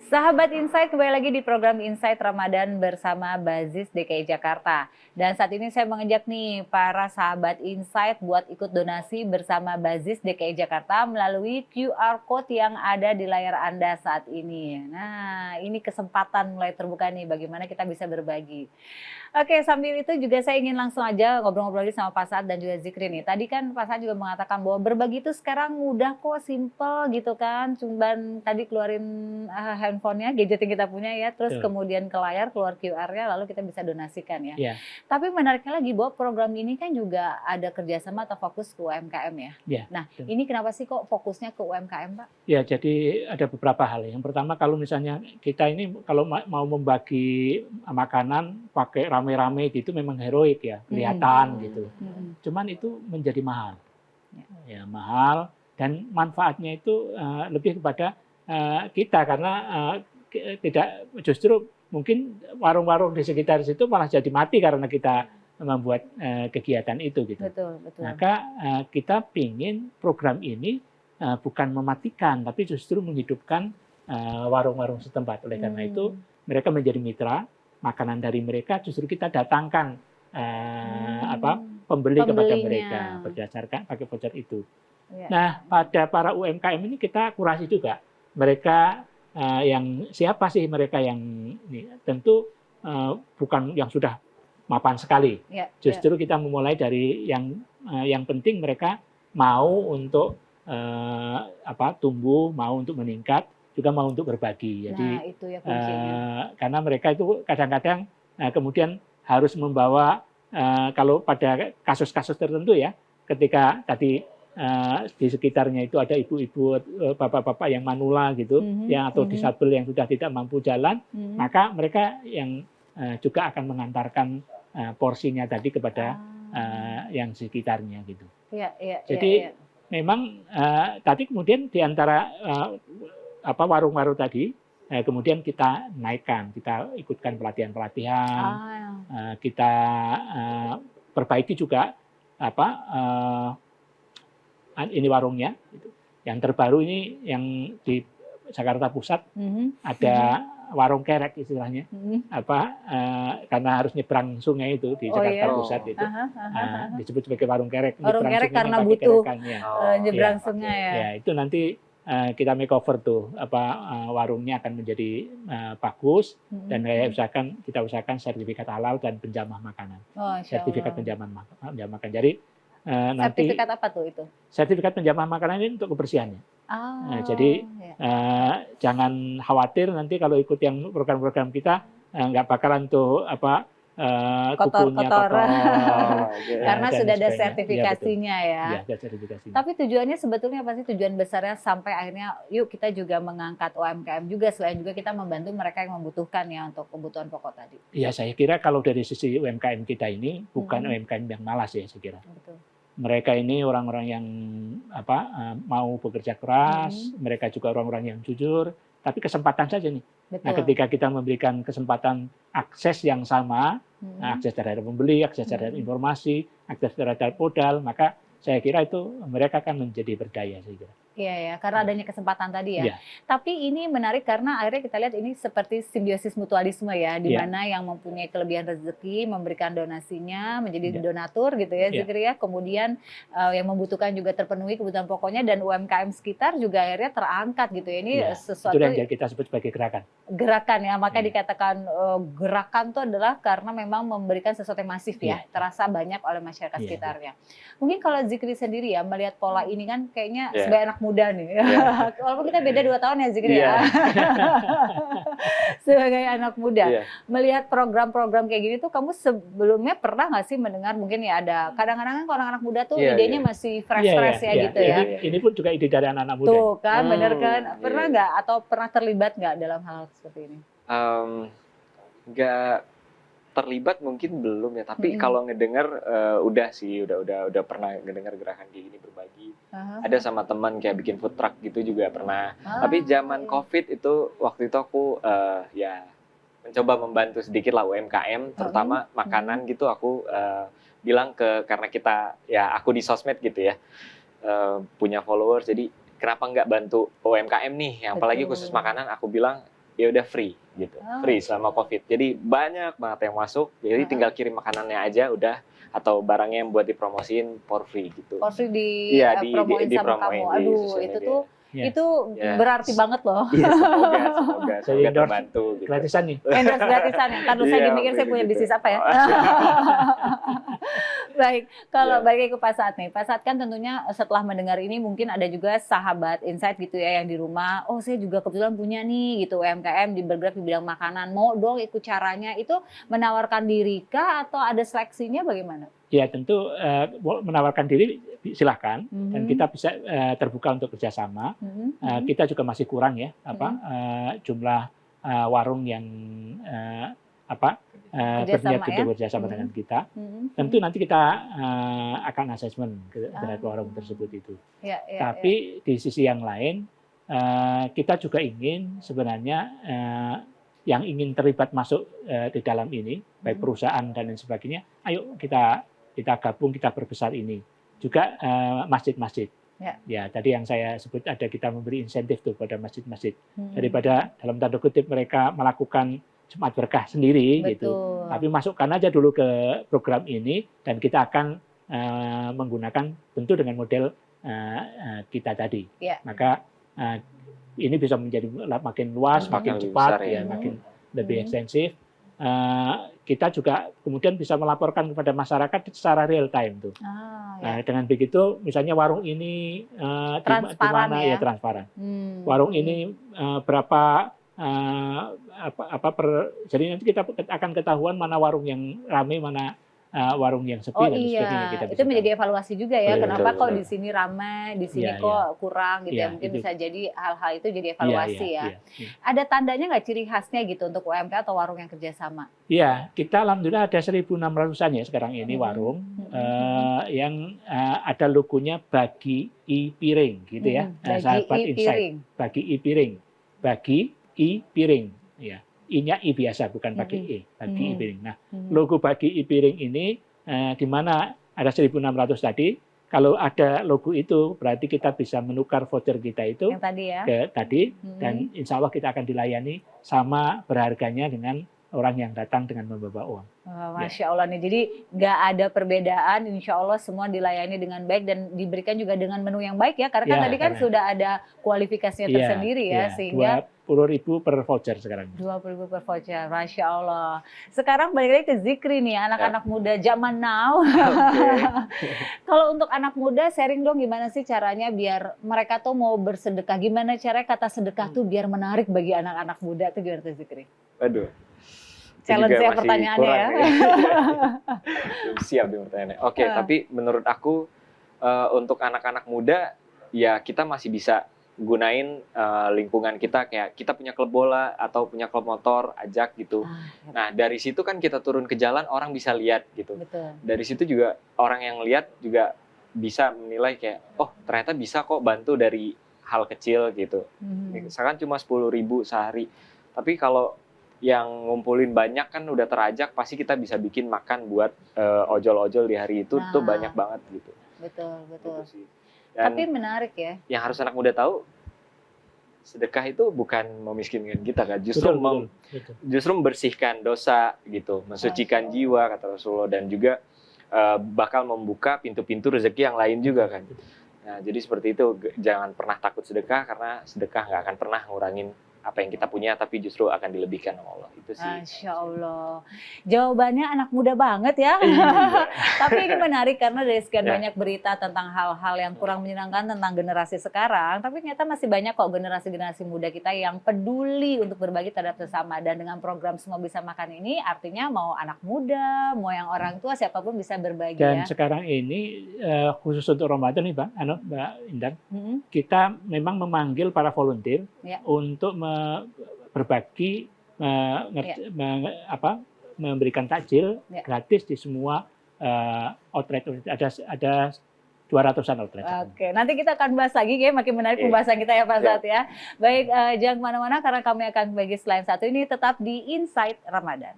Sahabat Insight, kembali lagi di program Insight Ramadan bersama Bazis DKI Jakarta. Dan saat ini saya mengajak nih para sahabat Insight buat ikut donasi bersama Bazis DKI Jakarta melalui QR Code yang ada di layar Anda saat ini. Nah, ini kesempatan mulai terbuka nih bagaimana kita bisa berbagi. Oke, sambil itu juga saya ingin langsung aja ngobrol-ngobrol lagi sama Pak Saad dan juga Zikri nih. Tadi kan Pak Saad juga mengatakan bahwa berbagi itu sekarang mudah kok, simple gitu kan. Cuman tadi keluarin handphonenya, gadget yang kita punya ya, terus kemudian ke layar keluar QR-nya lalu kita bisa donasikan ya. Ya, Tapi menariknya lagi bahwa program ini kan juga ada kerjasama atau fokus ke UMKM ya. ya. Nah, ini kenapa sih kok fokusnya ke UMKM, Pak? Ya, jadi ada beberapa hal. Yang pertama, kalau misalnya kita ini kalau mau membagi makanan pakai rame-rame gitu memang heroik ya, kelihatan gitu. Cuman itu menjadi mahal. Ya, mahal dan manfaatnya itu lebih kepada kita karena tidak justru mungkin warung-warung di sekitar situ malah jadi mati karena kita membuat kegiatan itu gitu. Betul, betul. Maka kita ingin program ini bukan mematikan, tapi justru menghidupkan warung-warung setempat. Oleh karena itu, mereka menjadi mitra, makanan dari mereka justru kita datangkan pembeli kepada mereka berdasarkan pakai voucher itu. Ya. Nah, pada para UMKM ini kita kurasi juga. Mereka yang siapa sih mereka yang ini? Tentu bukan yang sudah mapan sekali. Ya, justru kita memulai dari yang penting mereka mau untuk tumbuh, mau untuk meningkat, juga mau untuk berbagi. Jadi, nah, itu ya kuncinya. Karena mereka itu kadang-kadang kemudian harus membawa kalau pada kasus-kasus tertentu ya, ketika tadi di sekitarnya itu ada ibu-ibu, bapak-bapak yang manula gitu, yang atau disabel yang sudah tidak mampu jalan, maka mereka yang juga akan mengantarkan porsinya tadi kepada yang sekitarnya gitu. Jadi memang tadi kemudian di antara warung-warung tadi kemudian kita naikkan, kita ikutkan pelatihan-pelatihan, kita perbaiki juga ini warungnya. Yang terbaru ini yang di Jakarta Pusat ada warung kerek istilahnya, karena harus nyebrang sungai itu di Jakarta Pusat itu disebut sebagai warung kerek. Warung kerek karena butuh nyebrang sungai ya. Ya, itu nanti kita makeover tuh warungnya akan menjadi bagus dan kita usahakan sertifikat halal dan penjamah makanan. Sertifikat penjamah makanan. Jadi nanti sertifikat apa tuh itu? Sertifikat penjamah makanan ini untuk kebersihannya. Jadi jangan khawatir nanti kalau ikut yang program-program kita nggak bakalan tuh kukunya kotor. Karena sudah ada sertifikasinya ya. Iya, ada sertifikasinya. Tapi tujuannya sebetulnya apa sih, tujuan besarnya sampai akhirnya yuk kita juga mengangkat UMKM juga, selain juga kita membantu mereka yang membutuhkan ya untuk kebutuhan pokok tadi. Iya, saya kira kalau dari sisi UMKM kita ini bukan UMKM yang malas ya saya kira. Betul. Mereka ini orang-orang yang mau bekerja keras, mereka juga orang-orang yang jujur, tapi kesempatan saja nih. Betul. Nah, ketika kita memberikan kesempatan akses yang sama, akses terhadap pembeli, akses terhadap informasi, akses terhadap modal, maka saya kira itu mereka akan menjadi berdaya, saya kira. Iya ya, karena adanya kesempatan tadi ya. Tapi ini menarik karena akhirnya kita lihat ini seperti simbiosis mutualisme ya, di mana yang mempunyai kelebihan rezeki memberikan donasinya menjadi donatur gitu ya, Zikri ya. Kemudian yang membutuhkan juga terpenuhi kebutuhan pokoknya dan UMKM sekitar juga akhirnya terangkat gitu ya. Ini sesuatu itu yang kita sebut sebagai gerakan. Gerakan ya, makanya dikatakan gerakan itu adalah karena memang memberikan sesuatu yang masif ya, terasa banyak oleh masyarakat sekitarnya. Mungkin kalau Zikri sendiri ya melihat pola ini kan kayaknya sebagai anak muda nih. Walaupun kita beda 2 tahun ya Zikri ya. Sebagai anak muda, melihat program-program kayak gini tuh kamu sebelumnya pernah nggak sih mendengar mungkin ya ada kadang-kadang kan kalau anak muda tuh idenya masih fresh-fresh ya gitu ya. Ini pun juga ide dari anak-anak muda. Tuh kan, bener kan? Pernah nggak atau pernah terlibat nggak dalam hal seperti ini? Nggak terlibat mungkin belum ya, tapi kalau ngedenger udah sih, udah pernah ngedenger gerakan kayak gini berbagi. Ada sama teman kayak bikin food truck gitu juga pernah. Tapi zaman COVID itu waktu itu aku mencoba membantu sedikit lah UMKM, terutama makanan gitu. Aku bilang karena aku di sosmed gitu ya, punya followers, jadi kenapa nggak bantu UMKM nih, apalagi khusus makanan. Aku bilang ya udah free gitu, free selama COVID. Jadi banyak banget yang masuk, jadi tinggal kirim makanannya aja udah, atau barangnya yang buat dipromosiin for free gitu. For free Iya, promoin sama kamu. Aduh, itu tuh itu berarti banget loh. Iya, semoga terbantu gitu. Gratisan nih. Endorse gratisan ya. Ntar saya mikir saya punya bisnis apa ya. Baik, kalau balik ke Pak Saad nih. Pak Saad kan tentunya setelah mendengar ini mungkin ada juga sahabat insight gitu ya yang di rumah, oh saya juga kebetulan punya nih gitu UMKM bergerak di bidang makanan, mau dong ikut caranya. Itu menawarkan diri kah atau ada seleksinya bagaimana? Ya tentu menawarkan diri silahkan dan kita bisa terbuka untuk kerjasama. Kita juga masih kurang ya jumlah warung yang berniat untuk bekerjasama dengan kita. Tentu nanti kita akan asesmen terhadap warung tersebut itu. Tapi di sisi yang lain kita juga ingin sebenarnya yang ingin terlibat masuk di dalam ini, baik perusahaan dan lain sebagainya, ayo kita gabung, kita perbesar ini. Juga masjid-masjid. Ya, tadi yang saya sebut ada kita memberi insentif tuh pada masjid-masjid. Daripada dalam tanda kutip mereka melakukan Jumat berkah sendiri gitu. Tapi masukkan aja dulu ke program ini dan kita akan menggunakan tentu dengan model kita tadi. Maka ini bisa menjadi makin luas, makin cepat, makin lebih ekstensif. Kita juga kemudian bisa melaporkan kepada masyarakat secara real time tuh. Dengan begitu, misalnya warung ini di mana ya transparan. Warung ini berapa jadi nanti kita akan ketahuan mana warung yang ramai, mana warung yang sepi dan sebagainya. Kita itu menjadi evaluasi juga ya. Kenapa kok di sini ramai, di sini kok kurang gitu ya. Mungkin bisa jadi hal-hal itu jadi evaluasi ya. Ada tandanya nggak ciri khasnya gitu untuk UMK atau warung yang kerjasama? Iya, kita alhamdulillah ada 1.600-an ya sekarang ini warung yang ada logonya Bagi I Piring gitu ya. Sahabat Insight. Bagi I Piring. Bagi I Piring ya. I-nya I biasa, bukan pakai E, Bagi I Piring. Nah, logo Bagi I Piring ini di mana ada 1.600 tadi, kalau ada logo itu berarti kita bisa menukar voucher kita itu yang tadi ya? ke tadi, dan insya Allah kita akan dilayani sama berharganya dengan orang yang datang dengan membawa uang. Masya Allah nih, jadi nggak ada perbedaan, insya Allah semua dilayani dengan baik dan diberikan juga dengan menu yang baik ya, karena kan tadi kan sudah ada kualifikasinya tersendiri ya, sehingga 20.000 per voucher sekarang. 20.000 per voucher, Masya Allah. Sekarang balik lagi ke Zikri nih, anak-anak muda zaman now. Kalau untuk anak muda, sharing dong gimana sih caranya biar mereka tuh mau bersedekah, gimana caranya kata sedekah tuh biar menarik bagi anak-anak muda, itu gimana tuh Zikri? Aduh. Challenge-nya pertanyaannya ya. Belum siap di pertanyaannya. Oke, tapi menurut aku untuk anak-anak muda ya kita masih bisa gunain lingkungan kita, kayak kita punya klub bola atau punya klub motor, ajak gitu. Nah, dari situ kan kita turun ke jalan, orang bisa lihat gitu. Betul. Dari situ juga orang yang lihat juga bisa menilai kayak, oh ternyata bisa kok bantu dari hal kecil gitu. Misalkan cuma 10.000 sehari. Tapi kalau yang ngumpulin banyak kan udah terajak, pasti kita bisa bikin makan buat ojol-ojol di hari itu tuh banyak banget gitu. Betul. Gitu sih. Dan tapi menarik ya. Yang harus anak muda tahu, sedekah itu bukan memiskinkan kita kan, justru membersihkan dosa gitu, mensucikan jiwa kata Rasulullah, dan juga bakal membuka pintu-pintu rezeki yang lain juga kan. Nah, jadi seperti itu, jangan pernah takut sedekah, karena sedekah nggak akan pernah ngurangin apa yang kita punya, tapi justru akan dilebihkan sama Allah. Itu sih. Masya Allah. Jawabannya anak muda banget ya. Tapi ini menarik karena dari sekian banyak berita tentang hal-hal yang kurang menyenangkan tentang generasi sekarang, tapi ternyata masih banyak kok generasi-generasi muda kita yang peduli untuk berbagi terhadap sesama. Dan dengan program Semua Bisa Makan ini, artinya mau anak muda, mau yang orang tua, siapapun bisa berbagi. Dan ya. sekarang ini khusus untuk Ramadan nih Mbak Indan, kita memang memanggil para volunteer untuk berbagi, memberikan takjil gratis di semua outlet. Ada 200-an outlet. Oke, nanti kita akan bahas lagi ya, makin menarik pembahasan kita ya Pak Saad ya. Baik, jangan kemana-mana karena kami akan bagi selain satu ini tetap di Insight Ramadan.